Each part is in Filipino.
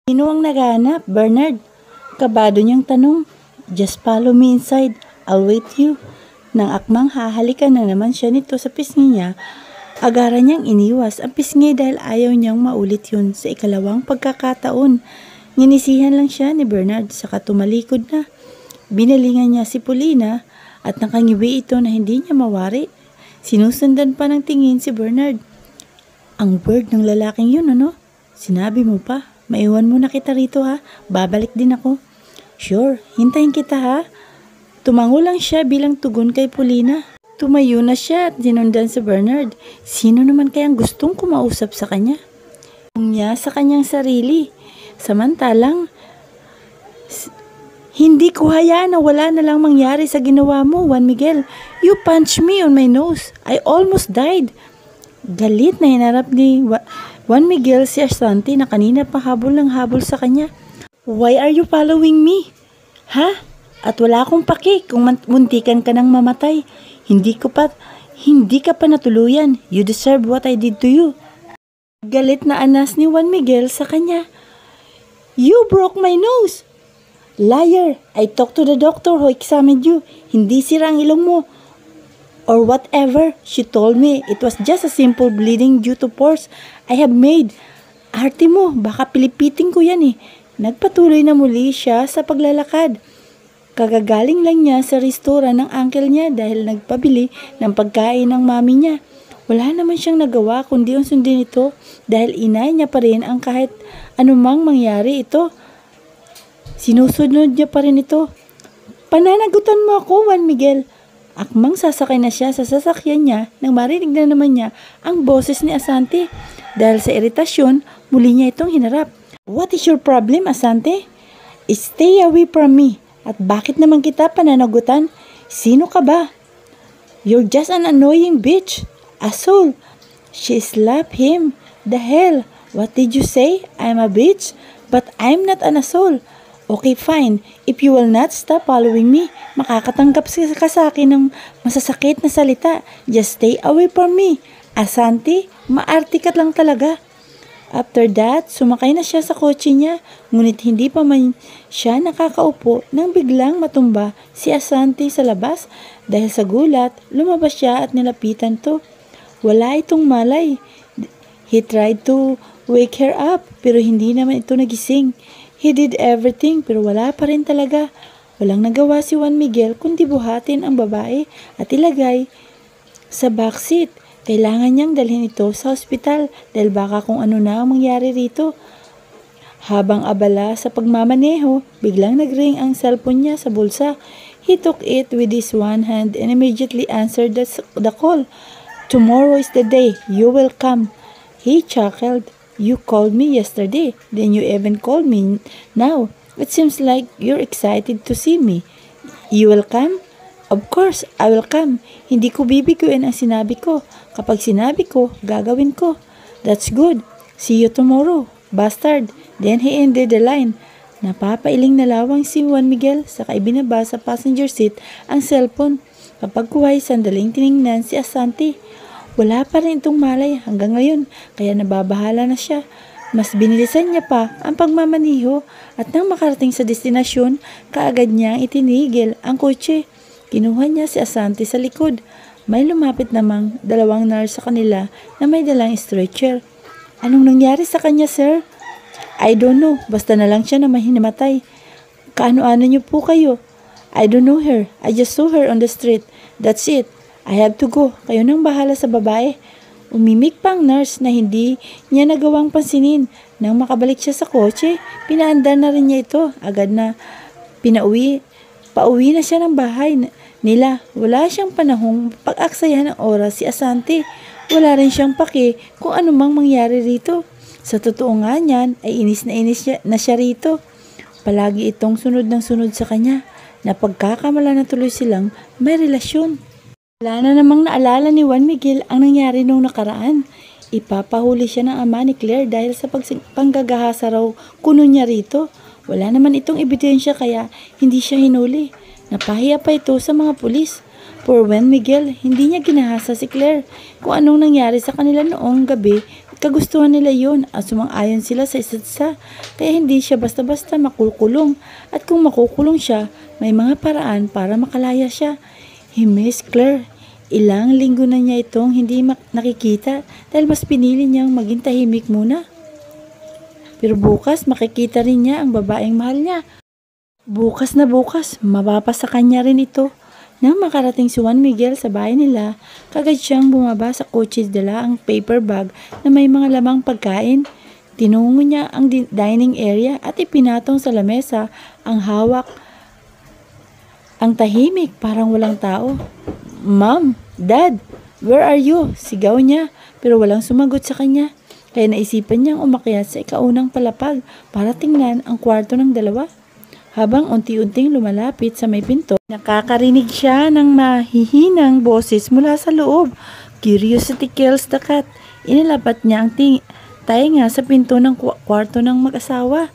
Sino ang naghahanap, Bernard? Kabado niyang tanong. Just follow me inside. I'll wait you. Nang akmang hahalikan na naman siya nito sa pisngi niya, agaran niyang iniwas ang pisngi dahil ayaw niyang maulit yun sa ikalawang pagkakataon. Nginisihan lang siya ni Bernard saka tumalikod na. Binalingan niya si Paulina at nakangiwi ito na hindi niya mawari. Sinusundan pa ng tingin si Bernard. Ang word ng lalaking yun, ano? Sinabi mo pa. Maiwan mo na kita rito ha. Babalik din ako. Sure, hintayin kita ha. Tumango lang siya bilang tugon kay Paulina. Tumayo na siya at sinundan si Bernard. Sino naman kayang gustong kumausap sa kanya? Niya sa kanyang sarili. Samantalang, hindi ko hayaan na wala na lang mangyari sa ginawa mo, Juan Miguel. You punched me on my nose. I almost died. Galit na hinarap ni Juan Miguel si Asante na kanina pa habol ng habol sa kanya. Why are you following me? Ha? At wala akong paki kung muntikan ka ng mamatay. Hindi ka pa natuluyan. You deserve what I did to you. Galit na anas ni Juan Miguel sa kanya. You broke my nose. Liar. I talked to the doctor who examined you. Hindi sira ang ilong mo. Or whatever. She told me it was just a simple bleeding due to pores I have made. Arte mo, baka pilipitin ko yan eh. Nagpatuloy na muli siya sa paglalakad. Kagagaling lang niya sa restoran ng uncle niya dahil nagpabili ng pagkain ng mami niya. Wala naman siyang nagawa kundi ang sundin ito dahil inay niya pa rin ang kahit anumang mangyari ito. Sinusunod niya pa rin ito. Pananagutan mo ako, Juan Miguel. Akmang sasakay na siya sa sasakyan niya nang marinig na naman niya ang boses ni Asante. Dahil sa iritasyon, muli niya itong hinarap. What is your problem, Asante? Stay away from me. At bakit naman kita pananagutan? Sino ka ba? You're just an annoying bitch. Asshole. She slapped him. The hell? What did you say? I'm a bitch? But I'm not an asshole. Okay, fine. If you will not stop following me, makakatanggap ka sa akin ng masasakit na salita. Just stay away from me. Asante, maarte ka lang talaga. After that, sumakay na siya sa kotse niya, ngunit hindi pa man siya nakakaupo nang biglang matumba si Asante sa labas. Dahil sa gulat, lumabas siya at nilapitan to. Wala itong malay. He tried to wake her up, pero hindi naman ito nagising. He did everything, pero wala pa rin talaga. Walang nagawa si Juan Miguel kundi buhatin ang babae at ilagay sa backseat. Kailangan niyang dalhin ito sa ospital dahil baka kung ano na ang mangyari rito. Habang abala sa pagmamaneho, biglang nagring ang cellphone niya sa bulsa. He took it with his one hand and immediately answered the call. Tomorrow is the day. You will come. He chuckled. You called me yesterday. Then you even called me now. It seems like you're excited to see me. You will come? Of course, I will come. Hindi ko bibiguin ang sinabi ko. Kapag sinabi ko, gagawin ko. That's good. See you tomorrow, bastard. Then he ended the line. Napapailing na lawang si Juan Miguel saka ibinaba sa passenger seat ang cellphone. Kapag kuhay sandaling tiningnan si Asante. Wala pa rin itong malay hanggang ngayon kaya nababahala na siya. Mas binilisan niya pa ang pagmamaniho at nang makarating sa destinasyon, kaagad niyang itinigil ang kotse. Kinuha niya si Asante sa likod. May lumapit namang dalawang nurse sa kanila na may dalang stretcher. Anong nangyari sa kanya, sir? I don't know. Basta na lang siya na mahinamatay. Kaano-ano niyo po kayo? I don't know her. I just saw her on the street. That's it. I have to go. Kayo nang bahala sa babae. Umimik pang nurse na hindi niya nagawang pansinin. Nang makabalik siya sa kotse, pinaandar na rin niya ito. Agad na pauwi na siya ng bahay nila. Wala siyang panahong pag-aksayahan ng oras si Asante. Wala rin siyang paki kung anumang mangyari rito. Sa totoo nga niyan ay inis na siya rito. Palagi itong sunod ng sunod sa kanya. Napagkakamala na tuloy silang may relasyon. Wala na namang naalala ni Juan Miguel ang nangyari nung nakaraan. Ipapahuli siya ng ama ni Claire dahil sa panggagahasa raw kuno niya rito. Wala naman itong ebidensya kaya hindi siya hinuli. Napahiya pa ito sa mga pulis. Poor Juan Miguel, hindi niya ginahasa si Claire kung anong nangyari sa kanila noong gabi Kagustuhan nila yun at sumang-ayon sila sa isa't isa. Kaya hindi siya basta-basta makukulong. At kung makukulong siya, may mga paraan para makalaya siya. Miss Claire, ilang linggo na niya itong hindi nakikita dahil mas pinili niyang maging tahimik muna. Pero bukas makikita rin niya ang babaeng mahal niya. Bukas na bukas, mapapasa kanya rin ito. Nang makarating si Juan Miguel sa bahay nila, kagad siyang bumaba sa kotse, dala ang paper bag na may mga lamang pagkain. Tinungo niya ang dining area at ipinatong sa lamesa ang hawak. Ang tahimik, parang walang tao. "Mom, Dad, where are you?" Sigaw niya, pero walang sumagot sa kanya. Kaya naisipan niyang umakyat sa ikaunang palapag para tingnan ang kwarto ng dalawa. Habang unti-unting lumalapit sa may pinto, nakakarinig siya ng mahihinang boses mula sa loob. Curiosity kills the cat. Inalapat niya ang tainga sa pinto ng kwarto ng mag-asawa.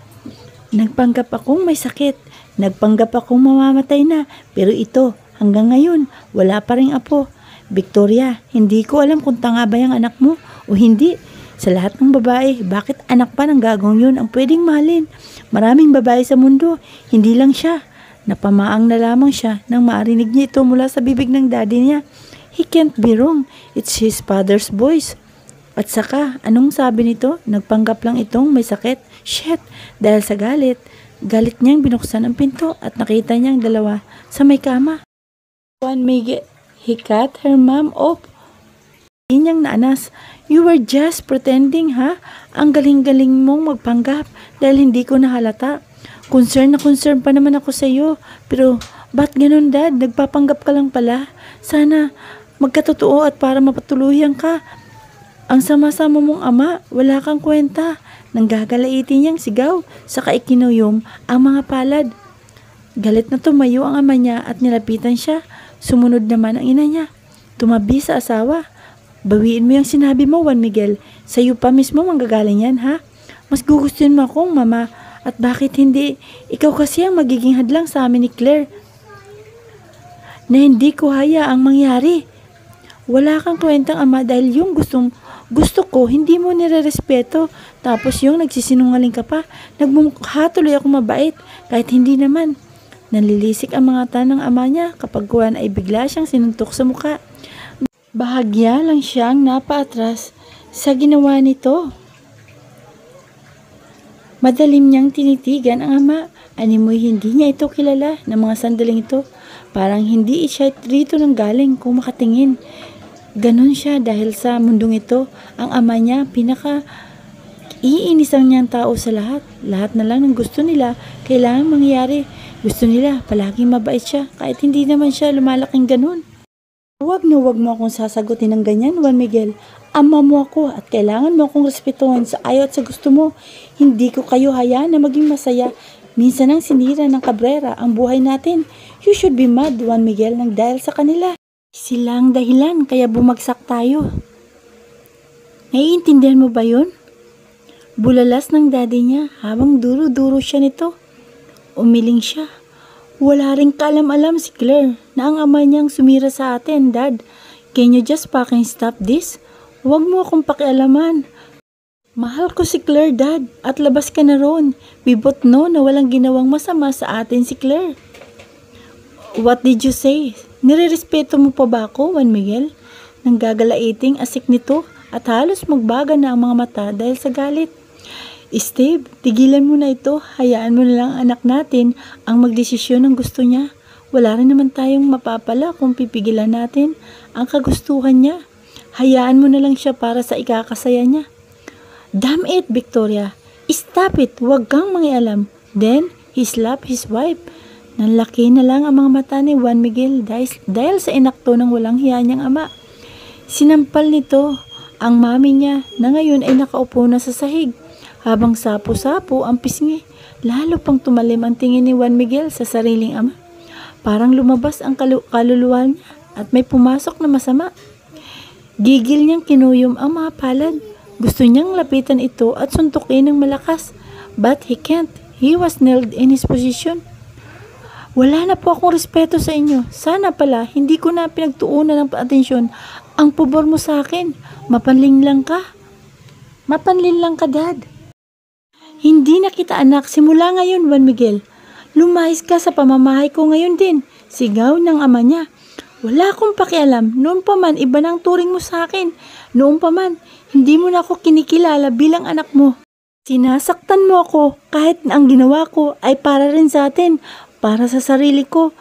"Nagpanggap akong may sakit. Nagpanggap akong mamamatay na. Pero ito, hanggang ngayon, wala pa ring apo. Victoria, hindi ko alam kung tanga ba yung anak mo o hindi. Sa lahat ng babae, bakit anak pa ng gagong yun ang pwedeng mahalin? Maraming babae sa mundo, hindi lang siya." Napamaang na lamang siya nang marinig niya ito mula sa bibig ng daddy niya. He can't be wrong. It's his father's voice. At saka, anong sabi nito? Nagpanggap lang itong may sakit. Shit! Dahil sa galit niyang binuksan ang pinto at nakita niyang dalawa sa may kama. Juan Miguel, he cut her mom off. Hindi niyang naanas. "You were just pretending, ha? Ang galing-galing mong magpanggap dahil hindi ko nahalata. Concern na concern pa naman ako sa iyo. Pero, ba't ganun, Dad? Nagpapanggap ka lang pala. Sana magkatotoo at para mapatuluyan ka. Ang sama-sama mong ama, wala kang kwenta." Nanggagalaitin niyang sigaw, saka ikinuyom ang mga palad. Galit na tumayo ang ama niya at nilapitan siya. Sumunod naman ang ina niya. Tumabi sa asawa. "Bawiin mo yung sinabi mo, Juan Miguel. Sa'yo pa mismo manggagaling yan, ha? Mas gugustuhin mo akong mama. At bakit hindi? Ikaw kasi ang magiging hadlang sa amin ni Claire na hindi ko hayaang mangyari. Wala kang kwentang ama dahil yung gusto ko, hindi mo nirerespeto. Tapos yung nagsisinungaling ka pa, nagmumukha tuloy ako mabait, kahit hindi naman." Nanlilisik ang mga mata ng ama niya kapag Juan ay bigla siyang sinuntok sa mukha. Bahagya lang siyang napaatras sa ginawa nito. Madalim niyang tinitigan ang ama. Animoy hindi niya ito kilala ng mga sandaling ito. Parang hindi siya rito nang galing kung makatingin. Ganon siya dahil sa mundong ito, ang ama niya pinaka-iinisang niyang tao sa lahat. Lahat na lang ng gusto nila, kailangan mangyari. Gusto nila, palaging mabait siya, kahit hindi naman siya lumalaking ganon. Huwag mo akong sasagutin ng ganyan, Juan Miguel. Ama mo ako at kailangan mo akong respetuhan sa ayaw at sa gusto mo. Hindi ko kayo hayaan na maging masaya. Minsan ang sinira ng Cabrera ang buhay natin. You should be mad, Juan Miguel, nang dahil sa kanila. Sila ang dahilan kaya bumagsak tayo. Naiintindihan mo ba yun? Bulalas ng daddy niya habang duro-duro siya nito. Umiling siya. Wala ring kaalam-alam si Claire na ang ama niyang sumira sa atin, Dad. Can you just fucking stop this? Huwag mo akong pakialaman. Mahal ko si Claire, Dad, at labas ka na roon. We both know na walang ginawang masama sa atin si Claire. What did you say? Nirerespeto mo pa ba ako, Juan Miguel? Nanggagalaiting asik nito at halos magbaga na ang mga mata dahil sa galit. Steve, tigilan mo na ito. Hayaan mo na lang anak natin ang magdesisyon ng gusto niya. Wala rin naman tayong mapapala kung pipigilan natin ang kagustuhan niya. Hayaan mo na lang siya para sa ikakasaya niya. Damn it, Victoria. Stop it. Huwag kang mangialam. Then, he slapped his wife. Nanlaki na lang ang mga mata ni Juan Miguel dahil sa inakto ng walang hiya niyang ama. Sinampal nito ang mami niya na ngayon ay nakaupo na sa sahig. Habang sapo-sapo ang pisngi, lalo pang tumalim ang tingin ni Juan Miguel sa sariling ama. Parang lumabas ang kaluluwa niya at may pumasok na masama. Gigil niyang kinuyom ang mga palad. Gusto niyang lapitan ito at suntukin ng malakas. But he can't. He was nailed in his position. Wala na po akong respeto sa inyo. Sana pala hindi ko na pinagtuunan ng atensyon ang pabor mo sa akin. Mapanling lang ka. Mapanlin lang ka, Dad. Hindi na kita anak simula ngayon, Juan Miguel. Lumayas ka sa pamamahay ko ngayon din. Sigaw ng ama niya. Wala akong pakialam. Noon pa man, iba ng turing mo sa akin. Noon pa man, hindi mo na ako kinikilala bilang anak mo. Sinasaktan mo ako kahit ang ginawa ko ay para rin sa atin, para sa sarili ko.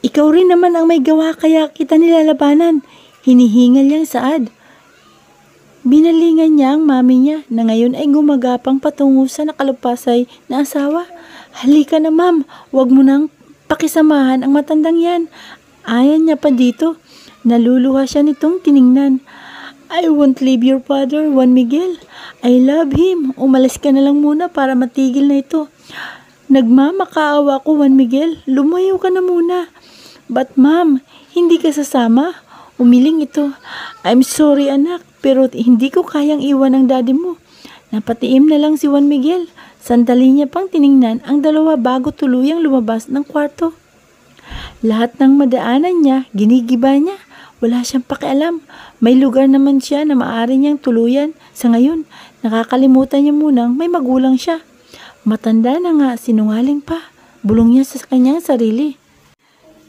Ikaw rin naman ang may gawa kaya kita nilalabanan. Hinihingal niyang saad. Binalingan niya ang mami niya na ngayon ay gumagapang patungo sa nakalupasay na asawa. Halika na ma'am, wag mo nang pakisamahan ang matandang yan. Ayan niya pa dito. Naluluha siya nitong tiningnan. I won't leave your father, Juan Miguel. I love him. Umalis ka na lang muna para matigil na ito. Nagmamakaawa ko, Juan Miguel. Lumayo ka na muna. But ma'am, hindi ka sasama? Umiling ito. I'm sorry anak, pero hindi ko kayang iwan ang daddy mo. Napatiim na lang si Juan Miguel. Sandali niya pang tiningnan ang dalawa bago tuluyang lumabas ng kwarto. Lahat ng madaanan niya, ginigiba niya. Wala siyang pakialam. May lugar naman siya na maaari niyang tuluyan. Sa ngayon, nakakalimutan niya munang may magulang siya. Matanda na nga, sinungaling pa. Bulong niya sa kanyang sarili.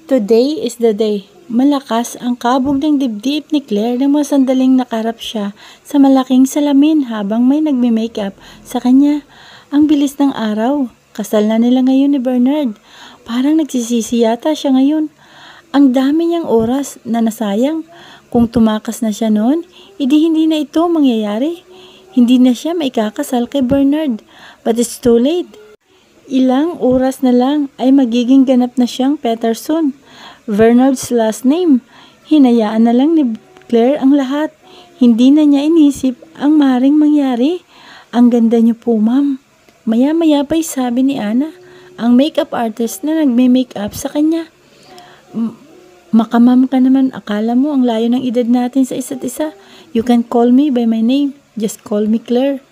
Today is the day. Malakas ang kabog ng dibdib ni Claire nang mga sandaling nakarap siya sa malaking salamin habang may nagme-makeup sa kanya. Ang bilis ng araw. Kasal na nila ngayon ni Bernard. Parang nagsisisi yata siya ngayon. Ang dami niyang oras na nasayang. Kung tumakas na siya noon, hindi na ito mangyayari. Hindi na siya maikakasal kay Bernard. But it's too late. Ilang oras na lang ay magiging ganap na siyang Peterson. Bernard's last name. Hinayaan na lang ni Claire ang lahat. Hindi na niya inisip ang maring mangyari. Ang ganda niyo po, ma'am. Maya-maya pa'y sabi ni Ana, ang makeup artist na nagme-makeup sa kanya. Makamam ka naman, akala mo ang layo ng edad natin sa isa't isa. You can call me by my name. Just call me Claire.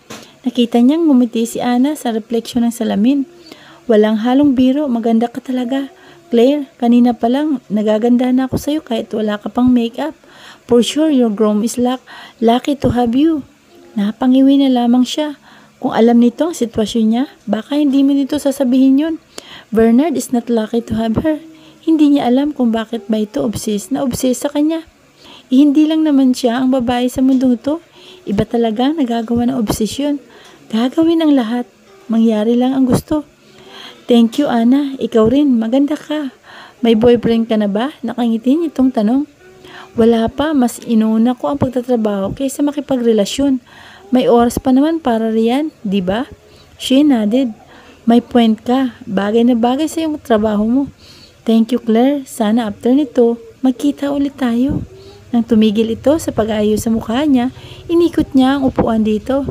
Nakita niyang ngumiti si Ana sa refleksyon ng salamin. Walang halong biro, maganda ka talaga. Claire, kanina pa lang, nagaganda na ako sa'yo kahit wala ka pang makeup. For sure, your groom is lucky to have you. Napangiwi na lamang siya. Kung alam nito ang sitwasyon niya, baka hindi mo nito sasabihin yun. Bernard is not lucky to have her. Hindi niya alam kung bakit ba ito obsessed sa kanya. Hindi lang naman siya ang babae sa mundong ito. Iba talaga nagagawa ng obsesyon. Gagawin ang lahat. Mangyari lang ang gusto. Thank you, Ana. Ikaw rin. Maganda ka. May boyfriend ka na ba? Nakangitin itong tanong. Wala pa. Mas inuna ko ang pagtatrabaho kaysa makipagrelasyon. May oras pa naman para riyan, di ba? She nodded. May point ka. Bagay na bagay sa iyong trabaho mo. Thank you, Claire. Sana after nito, magkita ulit tayo. Nang tumigil ito sa pag-aayos sa mukha niya, inikot niya ang upuan dito.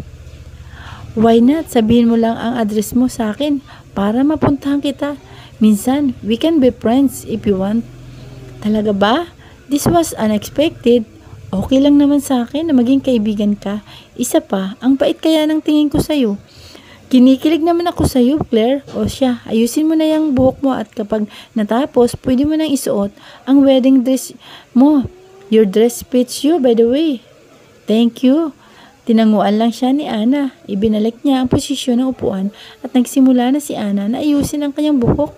Why not? Sabihin mo lang ang address mo sa akin para mapuntahan kita. Minsan, we can be friends if you want. Talaga ba? This was unexpected. Okay lang naman sa akin na maging kaibigan ka. Isa pa, ang pait kaya ng tingin ko sa'yo. Kinikilig naman ako sa'yo, Claire. O siya, ayusin mo na yung buhok mo at kapag natapos, pwede mo nang isuot ang wedding dress mo. Your dress fits you, by the way. Thank you. Tinanguan lang siya ni Ana. Ibinalik niya ang posisyon ng upuan at nagsimula na si Ana na ayusin ang kanyang buhok.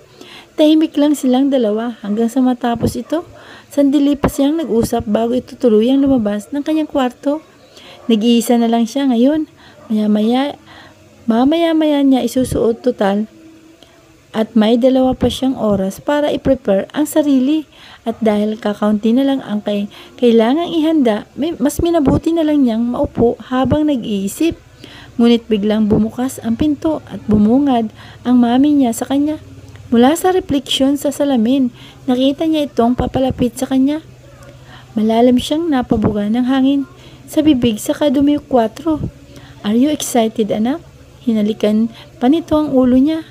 Tahimik lang silang dalawa hanggang sa matapos ito. Sandali pa siyang nag-usap bago ito tuluyang lumabas ng kanyang kwarto. Nag-iisa na lang siya ngayon. Mamaya-maya niya isusuot total at may dalawa pa siyang oras para i-prepare ang sarili at dahil kakaunti na lang ang kailangang ihanda, mas minabuti na lang niyang maupo habang nag-iisip. Ngunit biglang bumukas ang pinto at bumungad ang mami niya sa kanya. Mula sa refleksyon sa salamin, nakita niya itong papalapit sa kanya. Malalim siyang napabuga ng hangin sa bibig sa kadumi 4. Are you excited, anak? Hinalikan pa nito ang ulo niya.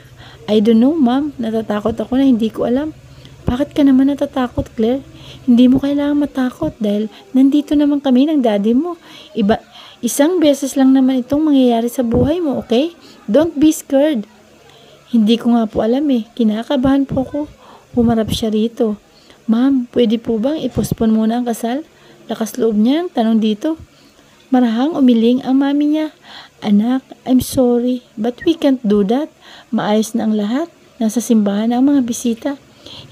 I don't know, ma'am. Natatakot ako na hindi ko alam. Bakit ka naman natatakot, Claire? Hindi mo kailangang matakot dahil nandito naman kami ng daddy mo. Isang beses lang naman itong mangyayari sa buhay mo, okay? Don't be scared. Hindi ko nga po alam eh. Kinakabahan po ako. Humarap siya rito. Ma'am, pwede po bang i-postpone muna ang kasal? Lakas loob niya ang tanong dito. Marahang umiling ang mami niya. Anak, I'm sorry, but we can't do that. Maayos na ang lahat. Nasa simbahan ang mga bisita.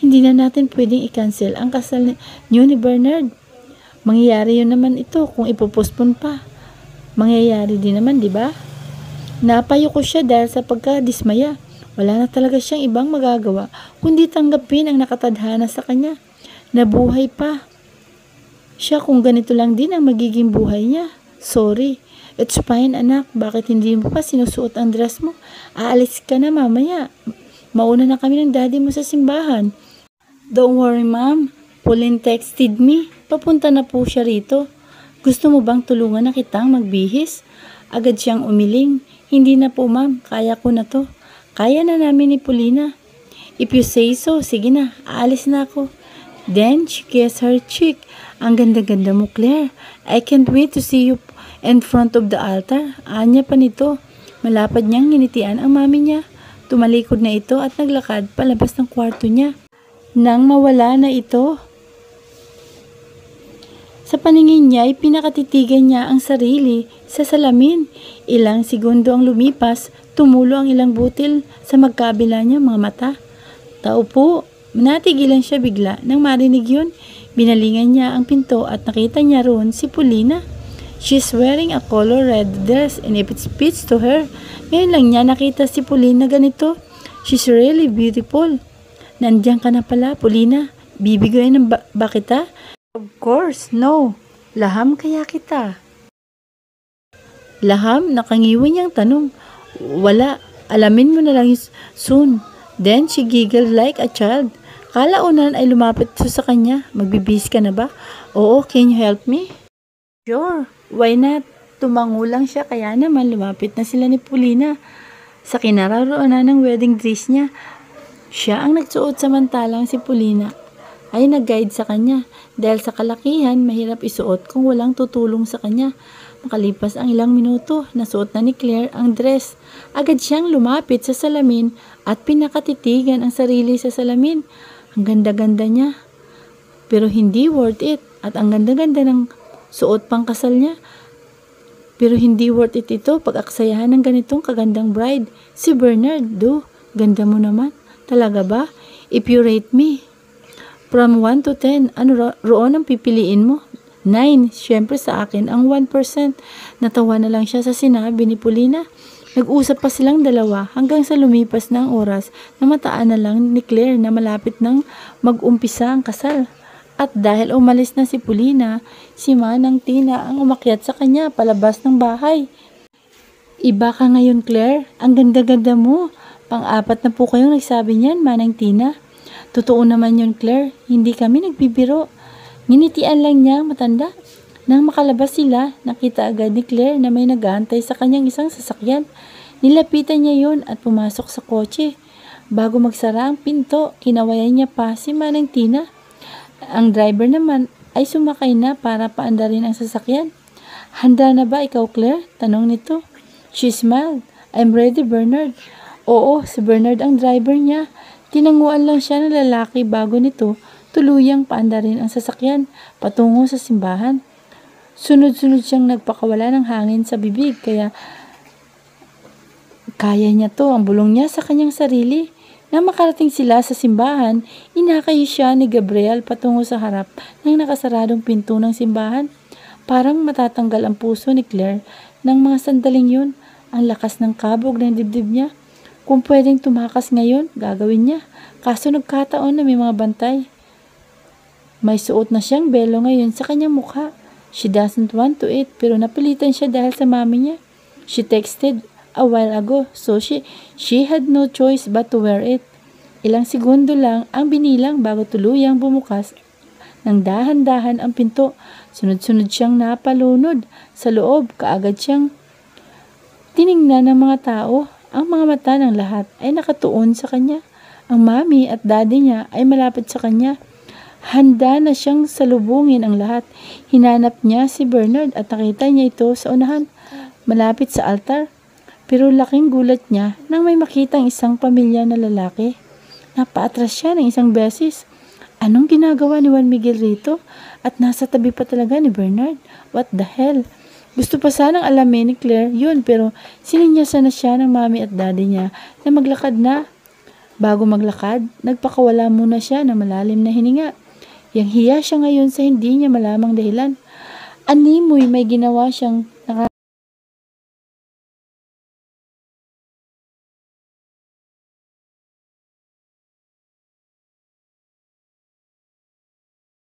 Hindi na natin pwedeng i-cancel ang kasal niyo ni Bernard. Mangyayari yun naman ito kung ipopospon pa. Mangyayari din naman, di ba? Napayo ko siya dahil sa pagkadismaya. Wala na talaga siyang ibang magagawa kundi tanggapin ang nakatadhana sa kanya. Nabuhay pa siya kung ganito lang din ang magiging buhay niya. Sorry. It's fine, anak. Bakit hindi mo pa sinusuot ang dress mo? Aalis ka na mamaya. Mauna na kami ng daddy mo sa simbahan. Don't worry, ma'am. Pauline texted me. Papunta na po siya rito. Gusto mo bang tulungan na kitang magbihis? Agad siyang umiling. Hindi na po, ma'am. Kaya ko na to. Kaya na namin ni Paulina. If you say so, sige na. Aalis na ako. Then, she kissed her cheek. Ang ganda-ganda mo, Claire. I can't wait to see you in front of the altar. Anya pa nito. Malapad niyang nginitian ang mami niya. Tumalikod na ito at naglakad palabas ng kwarto niya. Nang mawala na ito, sa paningin niya ay pinakatitigan niya ang sarili sa salamin. Ilang segundo ang lumipas, tumulo ang ilang butil sa magkabila niya mga mata. Tao po, natigilan siya bigla nang marinig yun. Binalingan niya ang pinto at nakita niya roon si Paulina. She's wearing a color red dress and if it fits to her. Ngayon lang niya nakita si Paulina ganito. She's really beautiful. Nandiyan ka na pala, Paulina. Bibigyan ng ba kita? Of course, no. Laham kaya kita. Laham, nakangiwi niyang tanong. Wala, alamin mo na lang soon. Then she giggled like a child. Kalaunan ay lumapit sa kanya. Magbibis ka na ba? Oo, can you help me? Sure, why not? Tumango lang siya kaya naman lumapit na sila ni Paulina. Sa kinaroroonan ng wedding dress niya, siya ang nagsuot samantalang si Paulina ay nag-guide sa kanya. Dahil sa kalakihan, mahirap isuot kung walang tutulong sa kanya. Makalipas ang ilang minuto, nasuot na ni Claire ang dress. Agad siyang lumapit sa salamin at pinakatitigan ang sarili sa salamin. Ang ganda-ganda niya. Pero hindi worth it. At ang ganda-ganda ng suot pang kasal niya. Pero hindi worth it ito pag-aksayahan ng ganitong kagandang bride. Si Bernard, ganda mo naman. Talaga ba? If you rate me, from 1 to 10, ano roon ang pipiliin mo? 9. Siyempre sa akin ang 1%. Natawa na lang siya sa sinabi ni Paulina. Nag-usap pa silang dalawa hanggang sa lumipas ng oras na mataan na lang ni Claire na malapit nang mag-umpisa ang kasal. At dahil umalis na si Paulina, si Manang Tina ang umakyat sa kanya palabas ng bahay. Iba ka ngayon, Claire. Ang ganda-ganda mo. Pang-apat na po kayong nagsabi niyan, Manang Tina. Totoo naman yun, Claire. Hindi kami nagbibiro. Nginitian lang niya ang matanda. Nang makalabas sila, nakita agad ni Claire na may nag-aantay sa kanyang isang sasakyan. Nilapitan niya yun at pumasok sa kotse. Bago magsara ang pinto, kinawayan niya pa si Manang Tina. Ang driver naman ay sumakay na para paandarin ang sasakyan. Handa na ba ikaw, Claire? Tanong nito. She smiled. I'm ready, Bernard. Oo, si Bernard ang driver niya. Tinanguan lang siya ng lalaki bago nito tuluyang paandarin ang sasakyan patungo sa simbahan. Sunod-sunod siyang nagpakawala ng hangin sa bibig kaya niya to ang bulong niya sa kanyang sarili. Nang makarating sila sa simbahan, inakay siya ni Gabriel patungo sa harap ng nakasaradong pinto ng simbahan. Parang matatanggal ang puso ni Claire ng mga sandaling yun. Ang lakas ng kabog ng dibdib niya. Kung pwedeng tumakas ngayon, gagawin niya. Kaso nagkataon na may mga bantay. May suot na siyang belo ngayon sa kanyang mukha. She doesn't want to eat pero napilitan siya dahil sa mami niya. She texted a while ago so she had no choice but to wear it. Ilang segundo lang ang binilang bago tuluyang bumukas ng dahan-dahan ang pinto. Sunod-sunod siyang napalunod sa loob. Kaagad siyang tiningnan ng mga tao. Ang mga mata ng lahat ay nakatuon sa kanya. Ang mami at daddy niya ay malapit sa kanya. Handa na siyang salubungin ang lahat. Hinanap niya si Bernard at nakita niya ito sa unahan, malapit sa altar. Pero laking gulat niya nang may makitang isang pamilya na lalaki. Napaatras siya ng isang beses. Anong ginagawa ni Juan Miguel rito? At nasa tabi pa talaga ni Bernard? What the hell? Gusto pa sanang alamin ni Claire yun pero sininyasan na siya ng mami at daddy niya na maglakad na. Bago maglakad, nagpakawala muna siya ng malalim na hininga. Yang hiya siya ngayon sa hindi niya malamang dahilan. Animoy may ginawa siyang